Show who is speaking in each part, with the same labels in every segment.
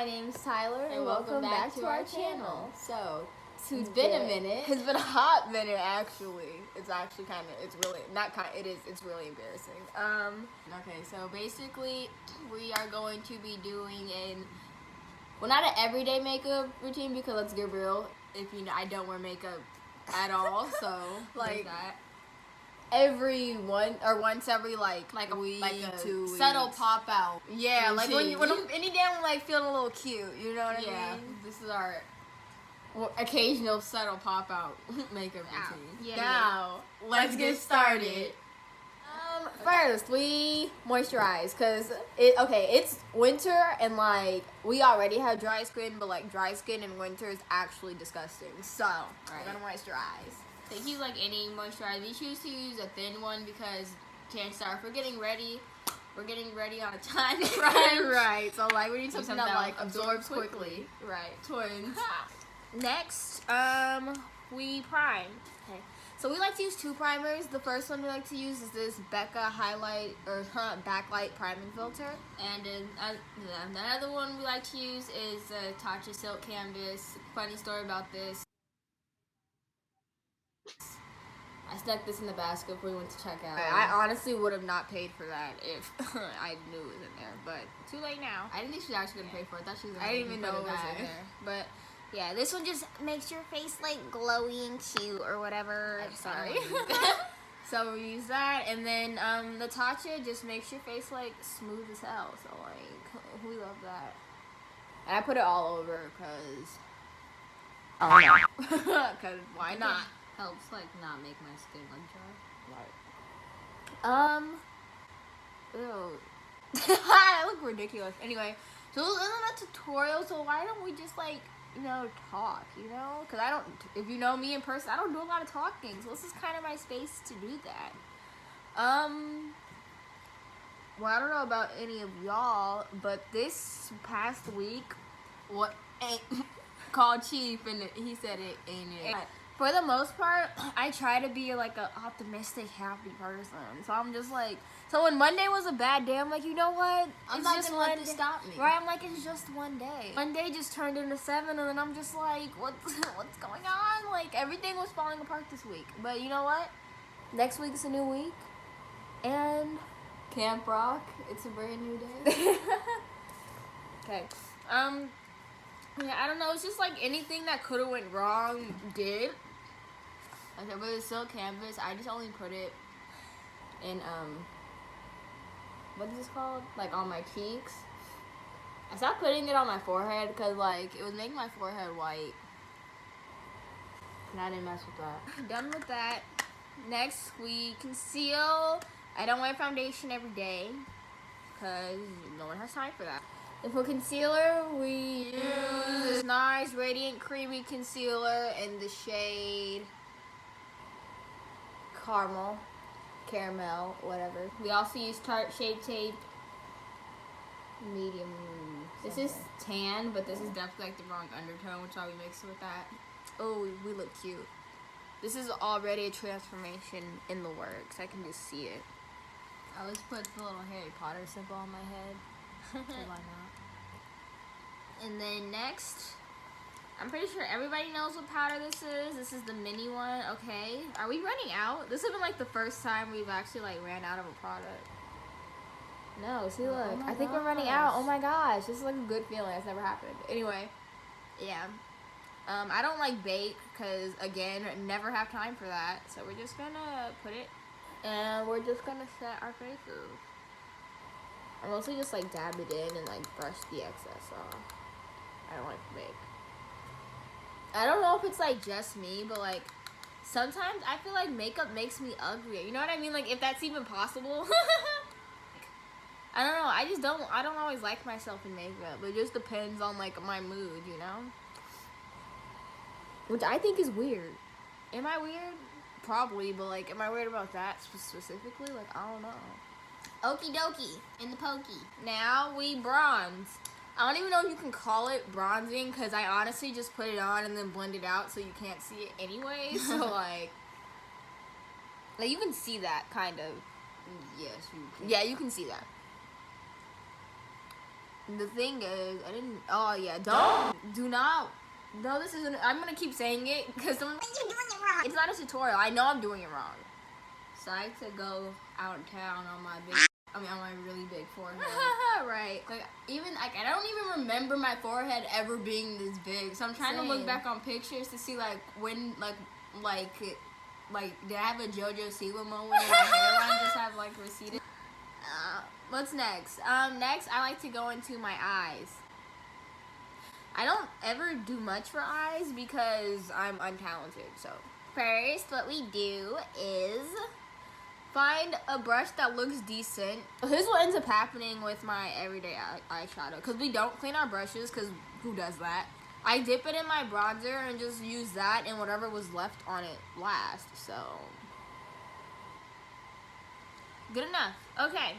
Speaker 1: my name's Tyler, and welcome back to our channel.
Speaker 2: So, it's been a minute.
Speaker 1: It's been a hot minute, actually. It's actually kind of, it's really, not kind of, it is, it's really embarrassing.
Speaker 2: Okay, so basically, we are going to be doing well, not an everyday makeup routine, because let's get real, if you know, I don't wear makeup at all, so,
Speaker 1: like,
Speaker 2: that.
Speaker 1: Once every like a week,
Speaker 2: like a
Speaker 1: 2 weeks.
Speaker 2: subtle pop out.
Speaker 1: Yeah, like when I'm any day I'm like feeling a little cute, you know what I mean?
Speaker 2: Yeah, this is our occasional subtle pop out makeup routine.
Speaker 1: Yeah. Now, let's get started. First, we moisturize, cause it's winter and like we already have dry skin, but like dry skin in winter is actually disgusting. So we're gonna moisturize.
Speaker 2: So you use like any moisturizer. We choose to use a thin one because chances are if we're getting ready on a time frame.
Speaker 1: Right. So like we need something that like absorbs quickly.
Speaker 2: Right. Twins.
Speaker 1: Next, we prime. Okay. So we like to use 2 primers. The first one we like to use is this Becca backlight priming filter.
Speaker 2: And another one we like to use is Tatcha Silk Canvas. Funny story about this. I stuck this in the basket before we went to check out.
Speaker 1: I honestly would have not paid for that if I knew it was in there, but too late now.
Speaker 2: I didn't think she was actually gonna pay for it. I thought she was gonna
Speaker 1: I didn't even know it was in there. But yeah, this one just makes your face like glowy and cute or whatever. Sorry. So we use that, and then the Tatcha just makes your face like smooth as hell. So like we love that. And I put it all over because because why not?
Speaker 2: Helps like not make my skin like dry.
Speaker 1: Ew. I look ridiculous. Anyway, so this isn't a tutorial, so why don't we just like, talk, Because if you know me in person, I don't do a lot of talking, so this is kind of my space to do that. Well, I don't know about any of y'all, but this past week,
Speaker 2: what ain't called Chief, and he said it ain't it.
Speaker 1: For the most part, I try to be like an optimistic, happy person. So I'm just like, so when Monday was a bad day, I'm like, you know what?
Speaker 2: I'm not gonna let this stop me.
Speaker 1: Right? I'm like, it's just one day. One day just turned into 7, and then I'm just like, what's going on? Like everything was falling apart this week. But you know what? Next week is a new week, and
Speaker 2: Camp Rock. It's a brand new day.
Speaker 1: Okay. Yeah, I don't know. It's just like anything that could have went wrong did.
Speaker 2: Okay, but the silk canvas, I just only put it in what is this called? Like on my cheeks. I stopped putting it on my forehead because like it was making my forehead white. And I didn't mess with that.
Speaker 1: Done with that. Next, we conceal. I don't wear foundation every day because no one has time for that. And for concealer, we use this nice Radiant Creamy Concealer in the shade Caramel, whatever.
Speaker 2: We also use Tarte Shape Tape Medium. This is tan, but this is definitely like the wrong undertone, which I'll be mixing with that.
Speaker 1: Oh, we look cute. This is already a transformation in the works. I can just see it.
Speaker 2: I always put the little Harry Potter symbol on my head. Why not?
Speaker 1: And then next, I'm pretty sure everybody knows what powder this is. This is the mini one. Okay, are we running out? This has been like the first time we've actually like ran out of a product. No, see, look, I think we're running out. Oh my gosh, this is like a good feeling. It's never happened. Anyway, yeah. I don't like bake because again, never have time for that. So we're just gonna put it, and we're just gonna set our faces. I mostly just like dab it in and like brush the excess off. I don't like to bake. I don't know if it's like just me, but like sometimes I feel like makeup makes me uglier. You know what I mean? Like if that's even possible. I don't know. I don't always like myself in makeup. It just depends on like my mood, Which I think is weird. Am I weird? Probably, but like am I weird about that specifically? Like I don't know. Okie dokie. In the pokey. Now we bronze. I don't even know if you can call it bronzing because I honestly just put it on and then blend it out so you can't see it anyway. So like you can see that kind of.
Speaker 2: Yes, you can.
Speaker 1: Yeah, you can see that. The thing is, I didn't. Oh yeah, don't. Do not. No, this isn't. I'm gonna keep saying it because you're doing it wrong. It's not a tutorial. I know I'm doing it wrong.
Speaker 2: So I like to go out of town on my on my really big forehead.
Speaker 1: Right.
Speaker 2: Like even like I don't even remember my forehead ever being this big. So I'm trying to look back on pictures to see like when like did I have a JoJo Siwa moment where my hairline just have like receded?
Speaker 1: What's next? Next I like to go into my eyes. I don't ever do much for eyes because I'm untalented. So first, what we do is find a brush that looks decent. Here's what ends up happening with my everyday eyeshadow. Because we don't clean our brushes, because who does that? I dip it in my bronzer and just use that and whatever was left on it last. So, good enough. Okay.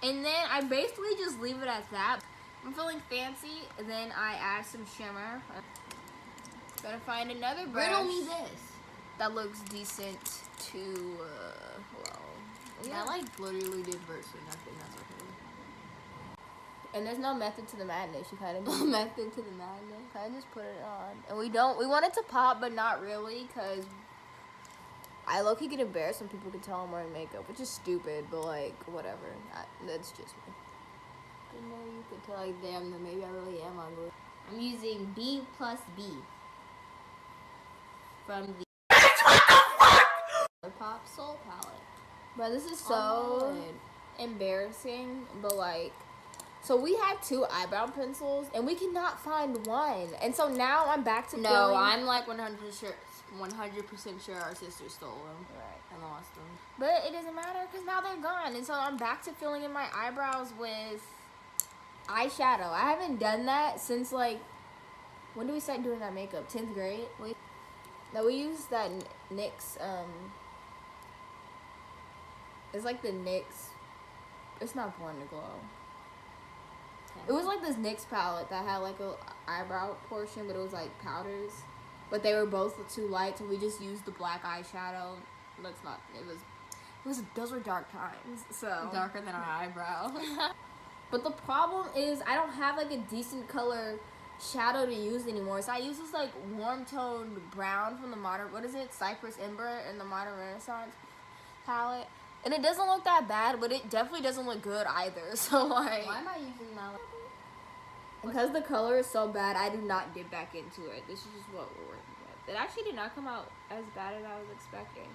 Speaker 1: And then I basically just leave it at that. I'm feeling fancy, and then I add some shimmer. Gotta find another brush.
Speaker 2: Riddle me this.
Speaker 1: That looks decent to,
Speaker 2: yeah, I like literally did versus nothing. That's okay.
Speaker 1: And there's no method to the madness. You kind of
Speaker 2: method to the madness.
Speaker 1: Kind of just put it on, and we want it to pop, but not really, cause I low-key get embarrassed when people can tell I'm wearing makeup, which is stupid, but like whatever. That's just me.
Speaker 2: You know, you could tell like, damn, then maybe I really am ugly. I'm using B plus B from the Pop Soul palette.
Speaker 1: But this is so embarrassing, but like, so we had 2 eyebrow pencils and we cannot find one, and so now I'm back to
Speaker 2: no. I'm like 100% sure our sister stole them.
Speaker 1: Right.
Speaker 2: And lost them.
Speaker 1: But it doesn't matter because now they're gone, and so I'm back to filling in my eyebrows with eyeshadow. I haven't done that since like, when did we start doing that makeup? 10th grade. Now we use that NYX it's like the NYX. It's not Born to Glow. It was like this NYX palette that had like a eyebrow portion, but it was like powders. But they were both too light, so we just used the black eyeshadow. Let's not. Those were dark times. So
Speaker 2: darker than our eyebrow.
Speaker 1: But the problem is I don't have like a decent color shadow to use anymore. So I use this like warm toned brown from the Cypress Ember in the Modern Renaissance palette. And it doesn't look that bad, but it definitely doesn't look good either. So like,
Speaker 2: why am I using that?
Speaker 1: Because the color is so bad, I do not dip back into it. This is just what we're working with. It actually did not come out as bad as I was expecting.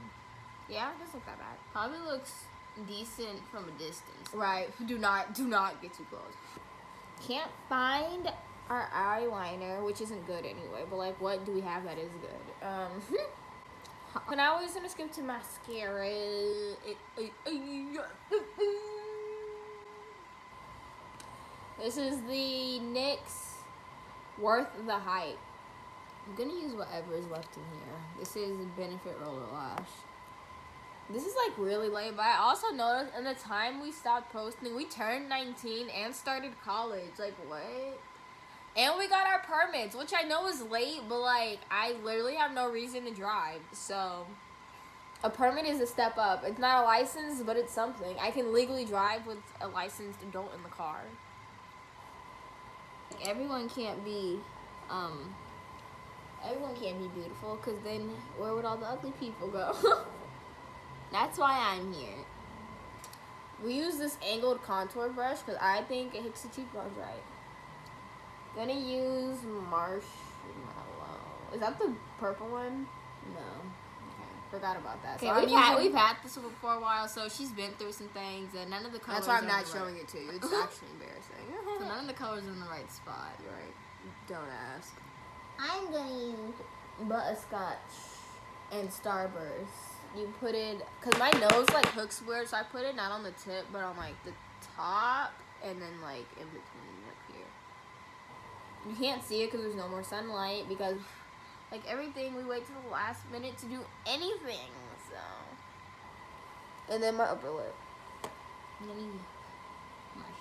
Speaker 1: Yeah, it doesn't look that bad.
Speaker 2: Probably looks decent from a distance.
Speaker 1: Right. Do not get too close. Can't find our eyeliner, which isn't good anyway. But like, what do we have that is good? So now we're just gonna skip to mascara. This is the NYX Worth the Hype.
Speaker 2: I'm gonna use whatever is left in here. This is Benefit Roller Lash.
Speaker 1: This is like really late, but I also noticed in the time we stopped posting, we turned 19 and started college. Like, what? And we got our permits, which I know is late, but like, I literally have no reason to drive. So, a permit is a step up. It's not a license, but it's something. I can legally drive with a licensed adult in the car.
Speaker 2: Like, everyone can't be beautiful, because then where would all the ugly people go? That's why I'm here.
Speaker 1: We use this angled contour brush because I think it hits the cheekbones right. Gonna use Marshmallow. Is that the purple one?
Speaker 2: No.
Speaker 1: Okay, forgot about that.
Speaker 2: Okay,
Speaker 1: So
Speaker 2: we've had this one for a while, so she's been through some things, and none of the colors.
Speaker 1: That's why I'm not showing it to you. It's actually embarrassing.
Speaker 2: So none of the colors are in the right spot.
Speaker 1: You're right. Don't ask.
Speaker 2: I'm gonna use Butterscotch
Speaker 1: and Starburst. You put it, cause my nose like hooks weird, so I put it not on the tip, but on like the top, and then like in between, like here. You can't see it because there's no more sunlight, because like everything, we wait till the last minute to do anything, so. And then my upper lip.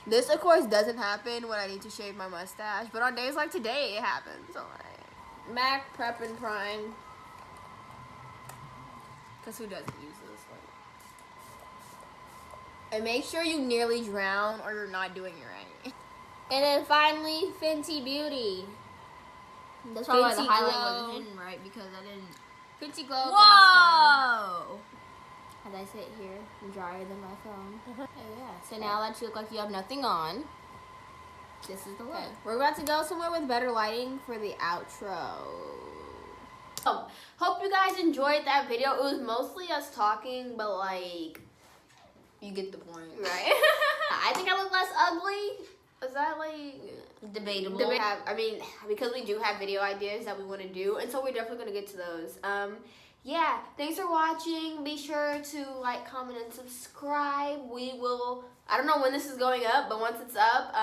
Speaker 1: This, of course, doesn't happen when I need to shave my mustache, but on days like today, it happens. So like, MAC Prep and Prime. Because who doesn't use this? Like, and make sure you nearly drown or you're not doing it right. And then finally, Fenty Beauty.
Speaker 2: That's probably why the
Speaker 1: Fenty
Speaker 2: highlight
Speaker 1: Glow.
Speaker 2: wasn't hidden right because I didn't.
Speaker 1: Fenty Glow.
Speaker 2: Whoa!
Speaker 1: As I sit here, I'm drier than my phone.
Speaker 2: Oh yeah. So now that you look like you have nothing on, this is the look.
Speaker 1: Okay, we're about to go somewhere with better lighting for the outro.
Speaker 2: Hope you guys enjoyed that video. It was mostly us talking, but like, you get the point,
Speaker 1: Right? I think I look less ugly. Is that like
Speaker 2: debatable.
Speaker 1: I mean, because we do have video ideas that we want to do, and so we're definitely going to get to those. Yeah, thanks for watching. Be sure to like, comment, and subscribe. We will, I don't know when this is going up, but once it's up,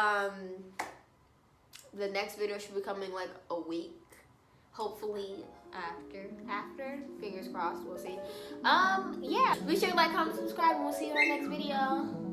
Speaker 1: the next video should be coming like a week. Hopefully after. Fingers crossed, we'll see. Yeah, be sure to like, comment, subscribe, and we'll see you in our next video.